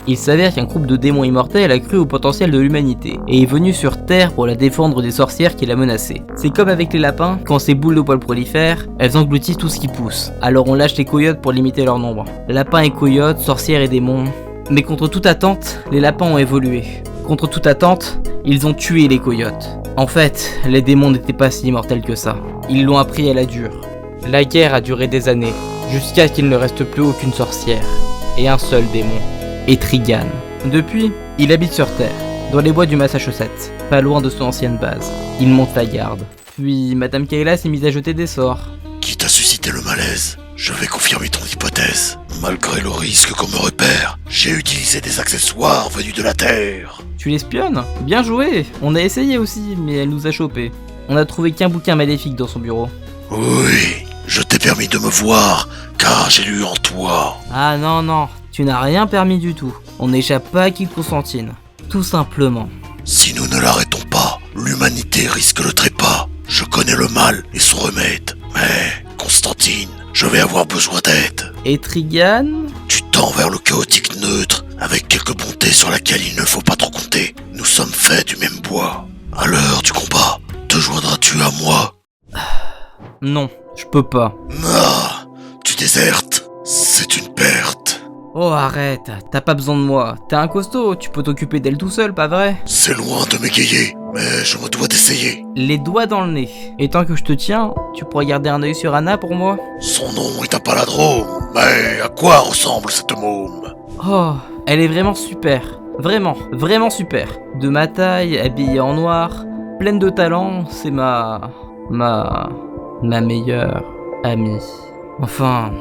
Il s'avère qu'un groupe de démons immortels a cru au potentiel de l'humanité et est venu sur Terre pour la défendre des sorcières qui la menaçaient. C'est comme avec les lapins, quand ces boules de poils prolifèrent, elles engloutissent tout ce qui pousse. Alors on lâche les coyotes pour limiter leur nombre. Lapins et coyotes, sorcières et démons. Mais contre toute attente, les lapins ont évolué. Contre toute attente, ils ont tué les coyotes. En fait, les démons n'étaient pas si immortels que ça. Ils l'ont appris à la dure. La guerre a duré des années, jusqu'à qu'il ne reste plus aucune sorcière. Et un seul démon. Etrigan. Depuis, il habite sur Terre, dans les bois du Massachusetts, pas loin de son ancienne base. Il monte la garde. Puis, Madame Kayla s'est mise à jeter des sorts. Quitte à susciter le malaise, je vais confirmer ton hypothèse. Malgré le risque qu'on me repère, j'ai utilisé des accessoires venus de la Terre. Tu l'espionnes? Bien joué. On a essayé aussi, mais elle nous a chopé. On a trouvé qu'un bouquin maléfique dans son bureau. Oui, je t'ai permis de me voir, car j'ai lu en toi. Ah non, tu n'as rien permis du tout. On n'échappe pas à Kid Constantine. Tout simplement. Si nous ne l'arrêtons pas, l'humanité risque le trépas. Je connais le mal et son remède. Mais, Constantine, je vais avoir besoin d'aide. Etrigan? Tu tends vers le chaotique neutre, avec quelques bontés sur laquelle il ne faut pas trop compter. Nous sommes faits du même bois. À l'heure du combat, te joindras-tu à moi? Non, je peux pas. Ah, tu désertes. C'est une perte. Oh arrête, t'as pas besoin de moi. T'es un costaud, tu peux t'occuper d'elle tout seul, pas vrai? C'est loin de m'égayer, mais je me dois d'essayer. Les doigts dans le nez. Et tant que je te tiens, tu pourrais garder un œil sur Anna pour moi? Son nom est un palindrome, mais à quoi ressemble cette môme? Oh, elle est vraiment super. Vraiment super. De ma taille, habillée en noir, pleine de talent, c'est ma meilleure amie. Enfin,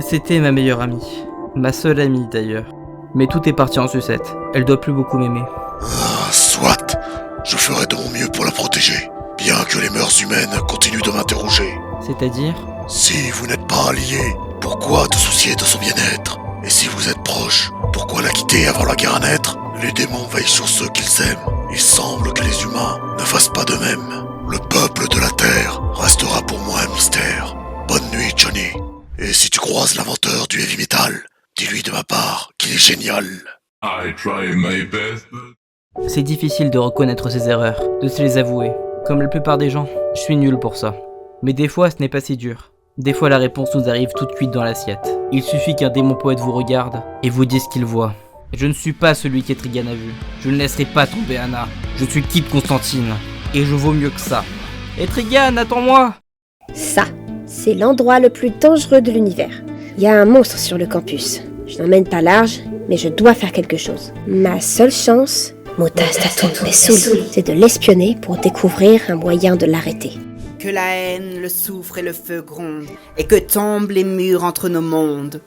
c'était ma meilleure amie. Ma seule amie d'ailleurs. Mais tout est parti en sucette. Elle doit plus beaucoup m'aimer. Ah, soit. Je ferai de mon mieux pour la protéger. Bien que les mœurs humaines continuent de m'interroger. C'est-à-dire? Si vous n'êtes pas alliés, pourquoi te soucier de son bien-être? Et si vous êtes proches, pourquoi la quitter avant la guerre à naître? Les démons veillent sur ceux qu'ils aiment. Il semble que les humains ne fassent pas de même. Le peuple de la Terre restera pour moi un mystère. Bonne nuit, Johnny. Et si tu croises l'inventeur du heavy metal, dis-lui de ma part qu'il est génial. I try my best. C'est difficile de reconnaître ses erreurs, de se les avouer. Comme la plupart des gens, je suis nul pour ça. Mais des fois, ce n'est pas si dur. Des fois, la réponse nous arrive toute cuite dans l'assiette. Il suffit qu'un démon poète vous regarde et vous dise ce qu'il voit. Je ne suis pas celui qu'Etrigan a vu. Je ne laisserai pas tomber Anna. Je suis Kid Constantine. Et je vaux mieux que ça. Etrigan, attends-moi! Ça, c'est l'endroit le plus dangereux de l'univers. Il y a un monstre sur le campus. Je n'emmène pas large, mais je dois faire quelque chose. Ma seule chance, Mutastatoon Messoul, c'est de l'espionner pour découvrir un moyen de l'arrêter. Que la haine, le soufre et le feu grondent, et que tombent les murs entre nos mondes.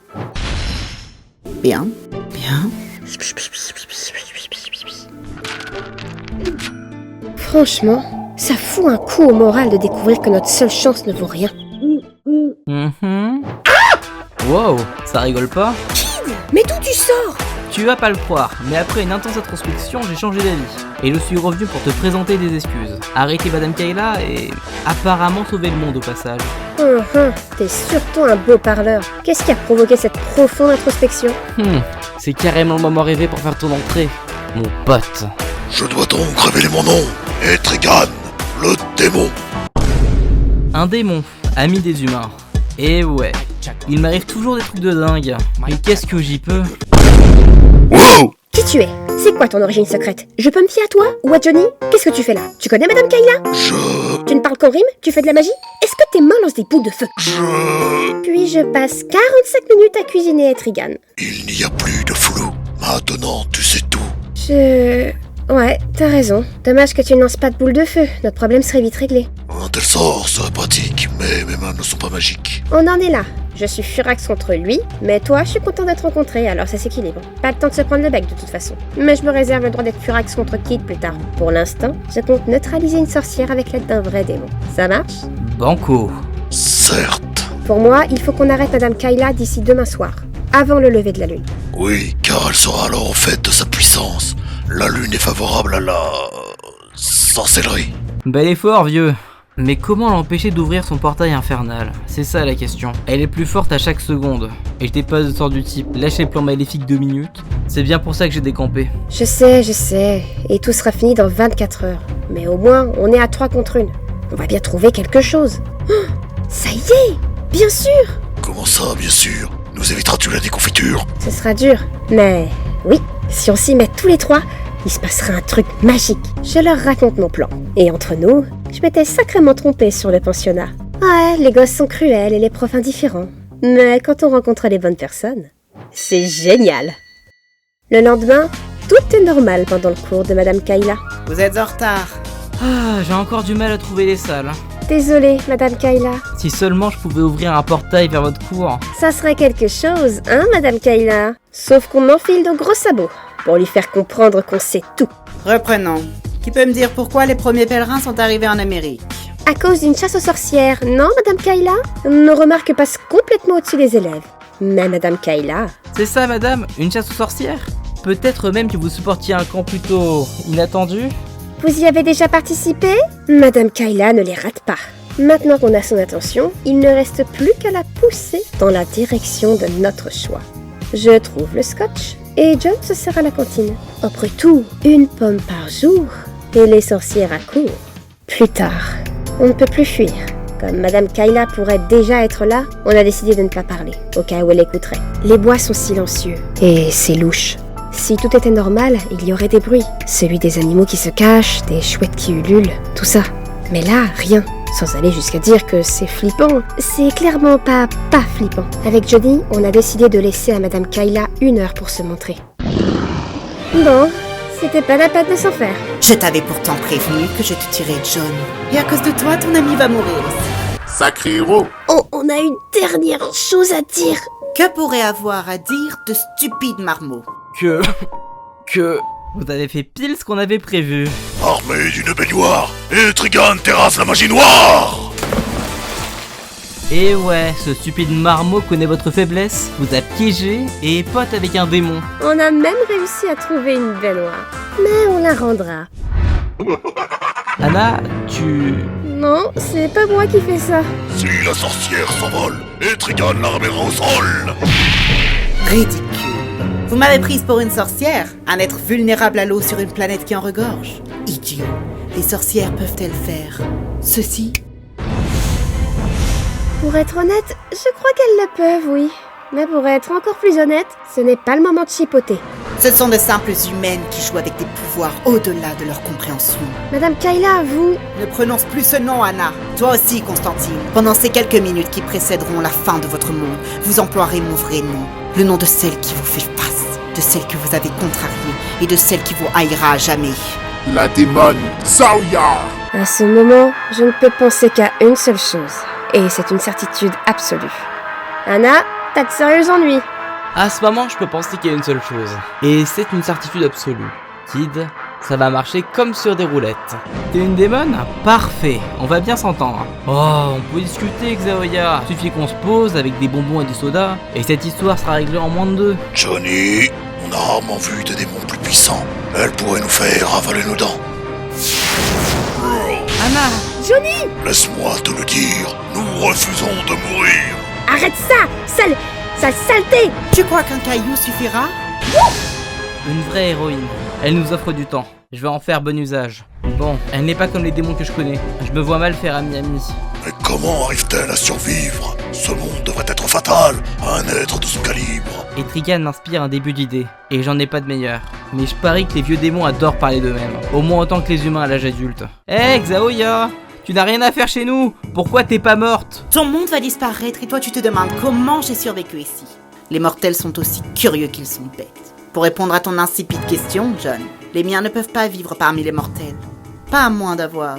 Bien, bien. Franchement, ça fout un coup au moral de découvrir que notre seule chance ne vaut rien. Wow, ça rigole pas? Mais d'où tu sors? Tu vas pas le croire, mais après une intense introspection, j'ai changé d'avis. Et je suis revenu pour te présenter des excuses. Arrêter Madame Kayla et apparemment sauver le monde au passage. T'es surtout un beau parleur. Qu'est-ce qui a provoqué cette profonde introspection? C'est carrément le moment rêvé pour faire ton entrée, mon pote. Je dois donc révéler mon nom. Etrigan, le démon. Un démon, ami des humains. Et ouais, il m'arrive toujours des trucs de dingue. Mais qu'est-ce que j'y peux? Wow! Qui tu es? C'est quoi ton origine secrète? Je peux me fier à toi? Ou à Johnny? Qu'est-ce que tu fais là? Tu connais Madame Kayla? Tu ne parles qu'en rime? Tu fais de la magie? Est-ce que tes mains lancent des boules de feu? Puis je passe 45 minutes à cuisiner Etrigan. Il n'y a plus de flou. Maintenant, tu sais tout. Ouais, t'as raison. Dommage que tu ne lances pas de boule de feu. Notre problème serait vite réglé. Un tel sort serait pratique, mais mes mains ne sont pas magiques. On en est là. Je suis furax contre lui, mais toi, je suis content d'être rencontré, alors ça s'équilibre. Pas le temps de se prendre le bec de toute façon. Mais je me réserve le droit d'être furax contre Kid plus tard. Pour l'instant, je compte neutraliser une sorcière avec l'aide d'un vrai démon. Ça marche? Banco. Certes. Pour moi, il faut qu'on arrête Madame Kayla d'ici demain soir, avant le lever de la lune. Oui, car elle sera alors au fait de sa puissance. La lune est favorable à la... sorcellerie. Bel effort, vieux. Mais comment l'empêcher d'ouvrir son portail infernal? C'est ça la question. Elle est plus forte à chaque seconde. Et je n'ai pas de sort du type lâcher le plan maléfique 2 minutes. C'est bien pour ça que j'ai décampé. Je sais. Et tout sera fini dans 24 heures. Mais au moins, on est à 3 contre 1. On va bien trouver quelque chose. Oh, ça y est! Bien sûr! Comment ça, bien sûr? Nous éviteras-tu la déconfiture? Ce sera dur. Mais oui, si on s'y met tous les 3... il se passera un truc magique. Je leur raconte mon plan. Et entre nous, je m'étais sacrément trompée sur le pensionnat. Ouais, les gosses sont cruels et les profs indifférents. Mais quand on rencontre les bonnes personnes, c'est génial. Le lendemain, tout est normal pendant le cours de Madame Kayla. Vous êtes en retard. J'ai encore du mal à trouver les salles. Désolée, Madame Kayla. Si seulement je pouvais ouvrir un portail vers votre cours. Ça serait quelque chose, hein, Madame Kayla? Sauf qu'on enfile nos gros sabots. Pour lui faire comprendre qu'on sait tout. Reprenons. Qui peut me dire pourquoi les premiers pèlerins sont arrivés en Amérique? À cause d'une chasse aux sorcières, non, Madame Kayla? Nos remarques passent complètement au-dessus des élèves. Mais Madame Kayla... C'est ça, madame? Une chasse aux sorcières? Peut-être même que vous supportiez un camp plutôt inattendu? Vous y avez déjà participé? Madame Kayla ne les rate pas. Maintenant qu'on a son attention, il ne reste plus qu'à la pousser dans la direction de notre choix. Je trouve le scotch. Et John se sert à la cantine. Après tout, 1 pomme par jour, et les sorcières à court. Plus tard, on ne peut plus fuir. Comme Madame Kayla pourrait déjà être là, on a décidé de ne pas parler, au cas où elle écouterait. Les bois sont silencieux, et c'est louche. Si tout était normal, il y aurait des bruits. Celui des animaux qui se cachent, des chouettes qui ululent, tout ça. Mais là, rien. Sans aller jusqu'à dire que c'est flippant. C'est clairement pas flippant. Avec Johnny, on a décidé de laisser à Madame Kayla 1 heure pour se montrer. Bon, c'était pas la peine de s'en faire. Je t'avais pourtant prévenu que je te tuerais, John. Et à cause de toi, ton ami va mourir aussi. Sacré héros. Oh, on a une dernière chose à dire. Que pourrait avoir à dire de stupide marmot? Que... Vous avez fait pile ce qu'on avait prévu. Armé d'une baignoire, Etrigan terrasse la magie noire. Et ouais, ce stupide marmot connaît votre faiblesse, vous a piégé et est pote avec un démon. On a même réussi à trouver une baignoire. Mais on la rendra. Anna, tu... Non, c'est pas moi qui fais ça. Si la sorcière s'envole, Etrigan la ramènera au sol. Ridicule. Vous m'avez prise pour une sorcière, un être vulnérable à l'eau sur une planète qui en regorge. Idiot. Les sorcières peuvent-elles faire ceci? Pour être honnête, je crois qu'elles le peuvent, oui. Mais pour être encore plus honnête, ce n'est pas le moment de chipoter. Ce sont de simples humaines qui jouent avec des pouvoirs au-delà de leur compréhension. Madame Kayla, vous... Ne prononce plus ce nom, Anna. Toi aussi, Constantine. Pendant ces quelques minutes qui précéderont la fin de votre monde, vous emploierez mon vrai nom. Le nom de celle qui vous fait face. de celle que vous avez contrariée et de celle qui vous haïra à jamais. La démone Zaoya. À ce moment, je ne peux penser qu'à une seule chose. Et c'est une certitude absolue. Anna, t'as de sérieux ennuis. À ce moment, je peux penser qu'il y a une seule chose. Et c'est une certitude absolue. Kid, ça va marcher comme sur des roulettes. T'es une démone? Parfait, on va bien s'entendre. Oh, on peut discuter, Zaoya. Suffit qu'on se pose avec des bonbons et du soda, et cette histoire sera réglée en moins de 2. Johnny, on a rarement vu de démons plus puissants. Elle pourrait nous faire avaler nos dents. Anna! Johnny! Laisse-moi te le dire, nous refusons de mourir. Arrête ça! Sale saleté! Tu crois qu'un caillou suffira? Une vraie héroïne. Elle nous offre du temps. Je vais en faire bon usage. Bon, elle n'est pas comme les démons que je connais. Je me vois mal faire ami-ami. Mais comment arrive-t-elle à survivre? Ce monde devrait être fatal à un être de ce calibre. Et Trigan m'inspire un début d'idée. Et j'en ai pas de meilleur. Mais je parie que les vieux démons adorent parler d'eux-mêmes. Au moins autant que les humains à l'âge adulte. Hé, Zaoya! Tu n'as rien à faire chez nous! Pourquoi t'es pas morte? Ton monde va disparaître et toi tu te demandes comment j'ai survécu ici. Les mortels sont aussi curieux qu'ils sont bêtes. Pour répondre à ton insipide question, John, les miens ne peuvent pas vivre parmi les mortels. Pas à moins d'avoir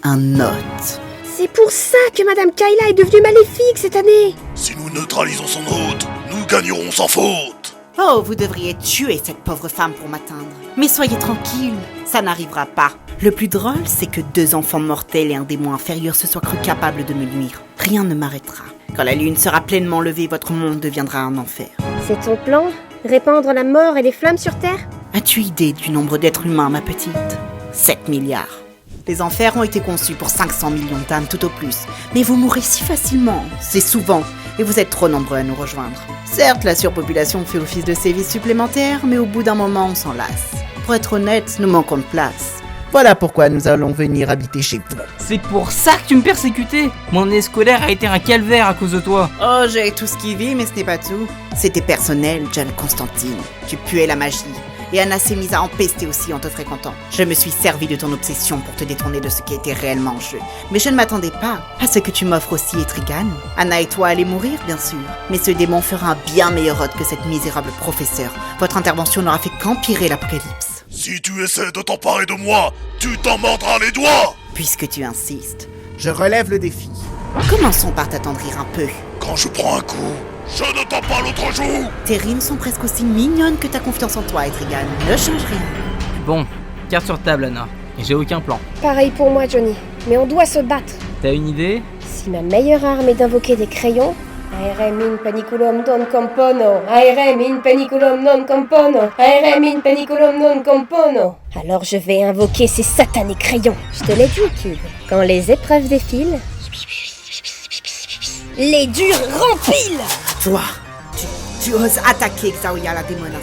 un hôte. C'est pour ça que Madame Kayla est devenue maléfique cette année. Si nous neutralisons son hôte, nous gagnerons sans faute. Oh, vous devriez tuer cette pauvre femme pour m'atteindre. Mais soyez tranquille, ça n'arrivera pas. Le plus drôle, c'est que 2 enfants mortels et un démon inférieur se soient crus capables de me nuire. Rien ne m'arrêtera. Quand la lune sera pleinement levée, votre monde deviendra un enfer. C'est ton plan? Répandre la mort et les flammes sur Terre? As-tu idée du nombre d'êtres humains, ma petite? 7 milliards. Les enfers ont été conçus pour 500 millions d'âmes tout au plus. Mais vous mourrez si facilement, c'est souvent, et vous êtes trop nombreux à nous rejoindre. Certes, la surpopulation fait office de sévice supplémentaire, mais au bout d'un moment, on s'en lasse. Pour être honnête, nous manquons de place. Voilà pourquoi nous allons venir habiter chez vous. C'est pour ça que tu me persécutais. Mon année scolaire a été un calvaire à cause de toi. Oh, j'ai tout ce qui vit, mais ce n'est pas tout. C'était personnel, John Constantine. Tu puais la magie. Et Anna s'est mise à empester aussi en te fréquentant. Je me suis servi de ton obsession pour te détourner de ce qui était réellement en jeu. Mais je ne m'attendais pas à ce que tu m'offres aussi, Etrigan. Anna et toi allez mourir, bien sûr. Mais ce démon fera un bien meilleur hôte que cette misérable professeure. Votre intervention n'aura fait qu'empirer l'apocalypse. Si tu essaies de t'emparer de moi, tu t'en mordras les doigts. Puisque tu insistes, Je relève le défi. commençons par t'attendrir un peu. Quand je prends un coup, je ne tends pas l'autre joue. Tes rimes sont presque aussi mignonnes que ta confiance en toi, Etrigan. Ne change rien. Bon, carte sur table, Anna. J'ai aucun plan. Pareil pour moi, Johnny. Mais on doit se battre. T'as une idée? Si ma meilleure arme est d'invoquer des crayons... Aerem in paniculum non compono, aerem in paniculum non compono, aerem in paniculum non compono. Alors je vais invoquer ces satanés crayons. Je te l'ai dit, Cube. Quand les épreuves défilent, les durs rempilent. Toi, tu oses attaquer Zaoya la démonasse.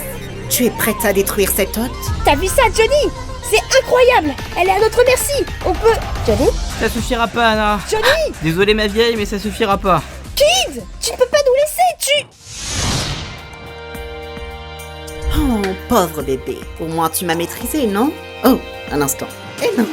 Tu es prête à détruire cet hôte? T'as vu ça, Johnny? C'est incroyable. Elle est à notre merci. On peut... Johnny? Ça suffira pas, Anna. Johnny! Désolé ma vieille, mais ça suffira pas. Kid! Tu ne peux pas nous laisser, Oh, pauvre bébé. Au moins tu m'as maîtrisé, non? Oh, un instant. Eh non.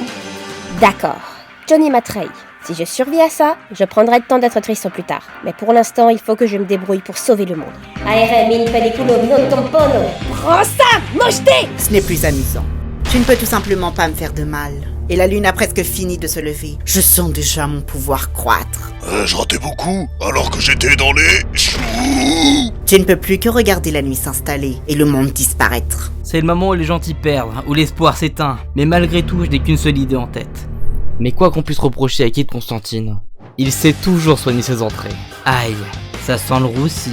D'accord. Johnny m'a trahi. Si je survis à ça, je prendrai le temps d'être triste plus tard. Mais pour l'instant, il faut que je me débrouille pour sauver le monde. Aerem in paniculum non compono. Prends ça, mocheté! Ce n'est plus amusant. Tu ne peux tout simplement pas me faire de mal. Et la lune a presque fini de se lever. Je sens déjà mon pouvoir croître. Je ratais beaucoup alors que j'étais dans les choux. Tu ne peux plus que regarder la nuit s'installer et le monde disparaître. C'est le moment où les gentils perdent, où l'espoir s'éteint. Mais malgré tout, je n'ai qu'une seule idée en tête. Mais quoi qu'on puisse reprocher à Kid Constantine, il sait toujours soigner ses entrées. Aïe, ça sent le roussi.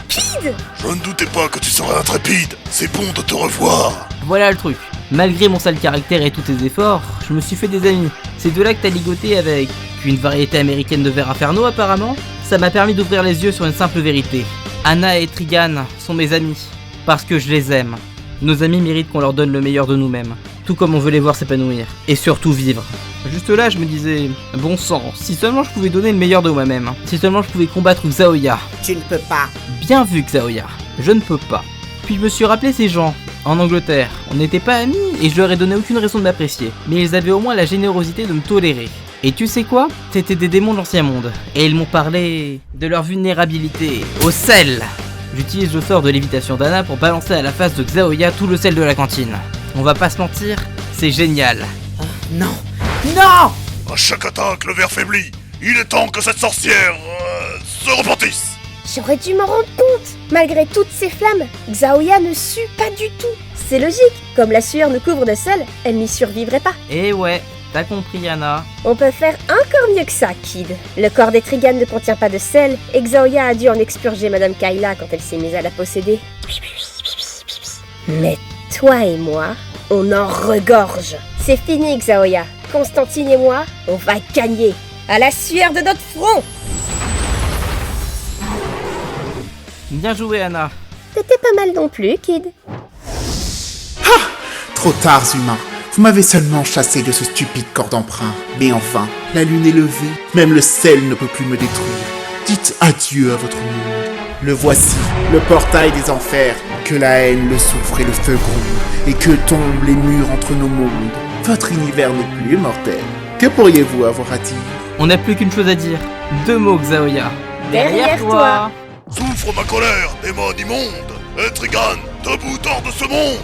Kid! Je ne doutais pas que tu serais intrépide. C'est bon de te revoir. Voilà le truc. Malgré mon sale caractère et tous tes efforts, je me suis fait des amis. C'est de là que t'as ligoté avec une variété américaine de verre inferno apparemment. Ça m'a permis d'ouvrir les yeux sur une simple vérité. Anna et Trigan sont mes amis, parce que je les aime. Nos amis méritent qu'on leur donne le meilleur de nous-mêmes, tout comme on veut les voir s'épanouir, et surtout vivre. Juste là, je me disais, bon sang, si seulement je pouvais donner le meilleur de moi-même, si seulement je pouvais combattre Zaoya. Tu ne peux pas. Bien vu, Zaoya, je ne peux pas. Puis je me suis rappelé ces gens, en Angleterre. On n'était pas amis, et je leur ai donné aucune raison de m'apprécier. Mais ils avaient au moins la générosité de me tolérer. Et tu sais quoi? C'était des démons de l'ancien monde, et ils m'ont parlé de leur vulnérabilité au sel. J'utilise le sort de lévitation d'Anna pour balancer à la face de Xiaoya tout le sel de la cantine. On va pas se mentir, c'est génial. Non. Non! À chaque attaque, le ver faiblit. Il est temps que cette sorcière se repentisse. J'aurais dû m'en rendre compte. Malgré toutes ces flammes, Xiaoya ne sue pas du tout. C'est logique, comme la sueur nous couvre de sel, elle n'y survivrait pas. Eh ouais, t'as compris Anna. On peut faire encore mieux que ça, Kid. Le corps d'Etrigan ne contient pas de sel, et Xiaoya a dû en expurger Madame Kayla quand elle s'est mise à la posséder. Mais toi et moi, on en regorge. C'est fini, Xiaoya. Constantine et moi, on va gagner. À la sueur de notre front. Bien joué Anna. T'étais pas mal non plus, Kid. Trop tard, humains. Vous m'avez seulement chassé de ce stupide corps d'emprunt. Mais enfin, la lune est levée. Même le sel ne peut plus me détruire. Dites adieu à votre monde. Le voici, le portail des enfers. Que la haine, le soufre et le feu gronde. Et que tombent les murs entre nos mondes. Votre univers n'est plus mortel. Que pourriez-vous avoir à dire? On n'a plus qu'une chose à dire. 2 mots, Xiaoya. Derrière toi. Souffre ma colère, démon immonde. Etrigan, debout hors de ce monde.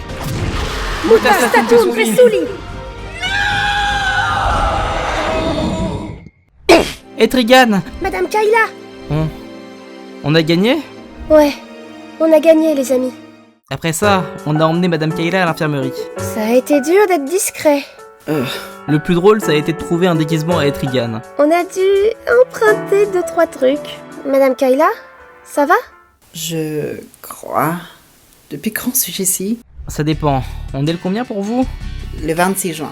Mutastatum Vesuli. Etrigan. Madame Kayla. On a gagné? Ouais, on a gagné, les amis. Après ça, on a emmené Madame Kayla à l'infirmerie. Ça a été dur d'être discret. Le plus drôle, ça a été de trouver un déguisement à Etrigan. On a dû emprunter 2-3 trucs. Madame Kayla, ça va? Je crois. Depuis quand suis-je ici? Ça dépend. On est le combien pour vous? Le 26 juin.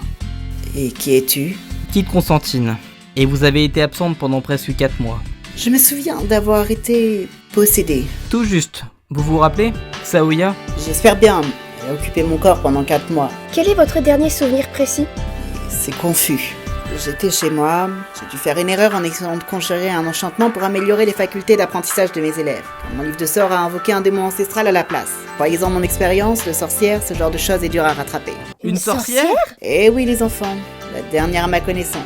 Et qui es-tu? Kid Constantine. Et vous avez été absente pendant presque 4 mois. Je me souviens d'avoir été possédée. Tout juste. Vous vous rappelez? Xiaoya? J'espère bien. Elle a occupé mon corps pendant 4 mois. Quel est votre dernier souvenir précis? C'est confus. J'étais chez moi, j'ai dû faire une erreur en essayant de conjurer un enchantement pour améliorer les facultés d'apprentissage de mes élèves. Mon livre de sorts a invoqué un démon ancestral à la place. Croyez-en mon expérience, le sorcière, ce genre de choses est dur à rattraper. Une sorcière? Eh oui les enfants, la dernière à ma connaissance.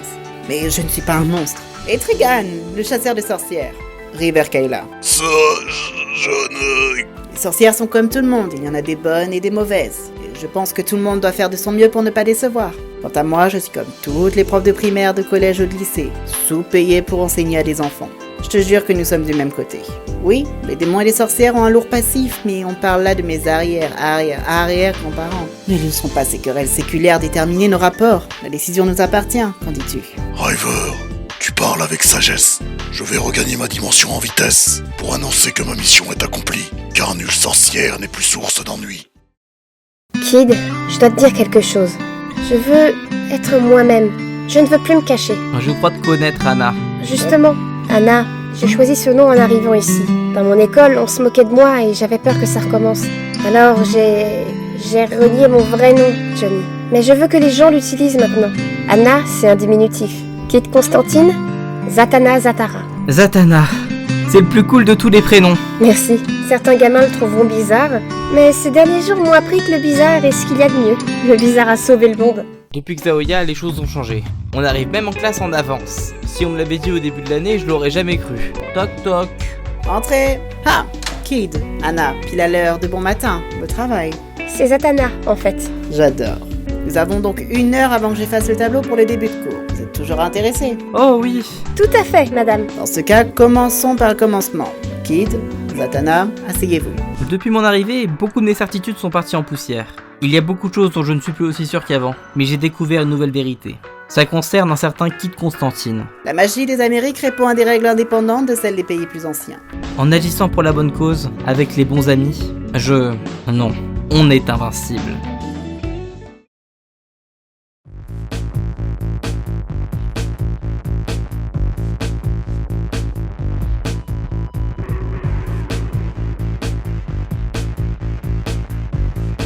Mais je ne suis pas un monstre. Etrigan, le chasseur de sorcières. River Kayla. Ça, je ne... Les sorcières sont comme tout le monde, il y en a des bonnes et des mauvaises. Et je pense que tout le monde doit faire de son mieux pour ne pas décevoir. Quant à moi, je suis comme toutes les profs de primaire, de collège ou de lycée, sous-payés pour enseigner à des enfants. Je te jure que nous sommes du même côté. Oui, les démons et les sorcières ont un lourd passif, mais on parle là de mes arrière-grands-parents. Ne laissons pas ces querelles séculaires déterminer nos rapports. La décision nous appartient, qu'en dis-tu? River, tu parles avec sagesse. Je vais regagner ma dimension en vitesse pour annoncer que ma mission est accomplie, car nulle sorcière n'est plus source d'ennui. Kid, je dois te dire quelque chose. Je veux être moi-même. Je ne veux plus me cacher. Je crois te connaître, Anna. Justement, Anna, j'ai choisi ce nom en arrivant ici. Dans mon école, on se moquait de moi et j'avais peur que ça recommence. Alors j'ai renié mon vrai nom, Johnny. Mais je veux que les gens l'utilisent maintenant. Anna, c'est un diminutif. Kid Constantine, Zatanna Zatara. Zatanna. C'est le plus cool de tous les prénoms. Merci. Certains gamins le trouveront bizarre, mais ces derniers jours m'ont appris que le bizarre est ce qu'il y a de mieux. Le bizarre a sauvé le monde. Depuis Xiaoya, les choses ont changé. On arrive même en classe en avance. Si on me l'avait dit au début de l'année, je l'aurais jamais cru. Toc toc. Entrez. Ah, Kid, Anna, pile à l'heure de bon matin. Beau travail. C'est Zatanna, en fait. J'adore. Nous avons donc 1 heure avant que j'efface le tableau pour le début de cours. Vous êtes toujours intéressés? Oh oui. Tout à fait, madame. Dans ce cas, commençons par le commencement. Kid, Zatanna, asseyez-vous. Depuis mon arrivée, beaucoup de mes certitudes sont parties en poussière. Il y a beaucoup de choses dont je ne suis plus aussi sûr qu'avant, mais j'ai découvert une nouvelle vérité. Ça concerne un certain Kid Constantine. La magie des Amériques répond à des règles indépendantes de celles des pays plus anciens. En agissant pour la bonne cause, avec les bons amis, non, on est invincible.